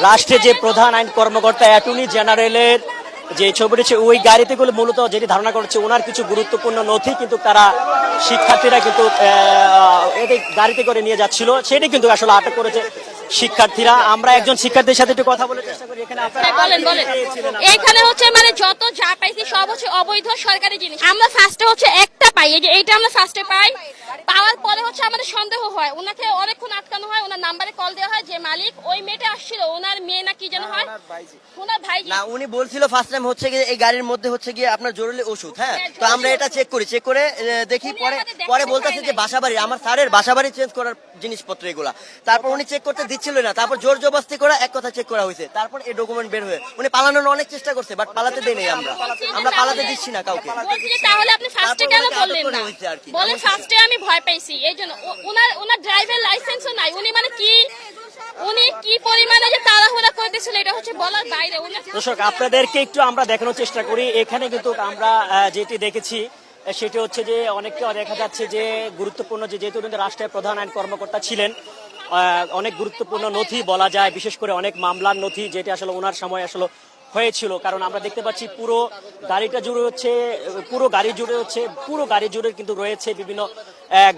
রাষ্ট্রের যে প্রধান আইন কর্মকর্তা অ্যাটর্নি জেনারেলের যে ছবিটি ওই গাড়িতে গুলো মূলত যেটি ধারণা করছে ওনার কিছু গুরুত্বপূর্ণ নথি কিন্তু তারা শিক্ষার্থীরা কিন্তু গাড়িতে করে নিয়ে যাচ্ছিল, সেটি কিন্তু আসলে আটক করেছে শিক্ষার্থীরা। আমরা একজন শিক্ষার্থীর সাথে একটু কথা বলে চেষ্টা করি। এখানে বলেন বলেন। এখানে হচ্ছে মানে যত যা পাইছি সব হচ্ছে অবৈধ সরকারি জিনিস। আমরা ফার্স্টে হচ্ছে একটা পাই, এই যে এইটা আমরা ফার্স্টে পাই। পাওয়ার পরে হচ্ছে আমাদের সন্দেহ হয়, ওনাকে অনেকক্ষণ আটকানো হয়, ওনার নাম্বারে কল দেওয়া হয় যে মালিক ওই মেয়েটা আসছিল, ওনার মেয়ে না কি যেন হয়, ওনার ভাই না উনি বলছিল ফার্স্ট টাইম হচ্ছে গিয়ে এই গাড়ির মধ্যে হচ্ছে গিয়ে আপনার জরুরি ওষুধ। হ্যাঁ, তো আমরা এটা চেক করে দেখি, পরে বলতেছে যে বাসাবাড়ি আমার স্যারের বাসাবাড়ি চেঞ্জ করার জিনিসপত্র এগুলা। তারপর উনি চেক করতে দিচ্ছিল না, তারপর জোর জবরদস্তি করে এক কথা চেক করা হয়েছে, তারপর এই ডকুমেন্ট বের হয়ে উনি পালানোর অনেক চেষ্টা করছে, বাট পালাতে দেই নাই। আমরা পালাতে দিচ্ছি না কাউকে। তাহলে আপনি ফার্স্টে কেন বললেন না? বলেন ফার্স্টে আমি ভয় পাইছি এই জন্য। ওনার ড্রাইভার লাইসেন্সও নাই, উনি মানে উনি কি পরিমাণে যে তাড়াহুড়া করতেছিল এটা হচ্ছে বলার বাইরে। দর্শক আপনাদেরকে একটু আমরা দেখানোর চেষ্টা করি। এখানে কিন্তু আমরা যেটি দেখেছি সেটি হচ্ছে যে অনেককে দেখা যাচ্ছে যে গুরুত্বপূর্ণ যেহেতু কিন্তু রাষ্ট্রের প্রধান আইন কর্মকর্তা ছিলেন, অনেক গুরুত্বপূর্ণ নথি বলা যায়, বিশেষ করে অনেক মামলার নথি যেটি আসলে ওনার সময় আসলে হয়েছিল। কারণ আমরা দেখতে পাচ্ছি পুরো গাড়ি জুড়ে কিন্তু রয়েছে বিভিন্ন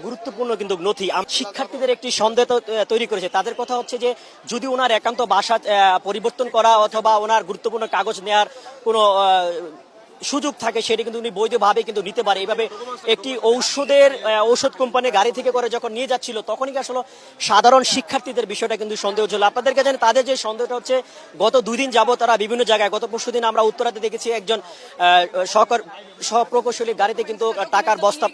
গুরুত্বপূর্ণ কিন্তু নথি। শিক্ষার্থীদের একটি সন্দেহ তৈরি করেছে। তাদের কথা হচ্ছে যে যদি ওনার একান্ত বাসা পরিবর্তন করা অথবা ওনার গুরুত্বপূর্ণ কাগজ নেওয়ার কোনো সুযোগ থাকে সেটা কিন্তু উনি বৈধভাবে কিন্তু নিতে পারে। এইভাবে একটি ঔষধ কোম্পানি গাড়ি থেকে করে যখন নিয়ে যাচ্ছিল তখনই আসলে সাধারণ শিক্ষার্থীদের বিষয়টা কিন্তু সন্দেহ ছিল। আপনাদেরকে জানেন তাদের যে সন্দেহটা হচ্ছে গত 2 দিন যাবত তারা বিভিন্ন জায়গায়, গত পরশুদিন আমরা উত্তরাতে দেখেছি একজন সহপ্রকৌশলী গাড়িতে কিন্তু টাকার বস্তা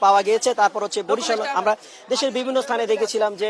পাওয়া গিয়েছে। তারপর হচ্ছে বরিশাল, আমরা দেশের বিভিন্ন স্থানে দেখেছিলাম যে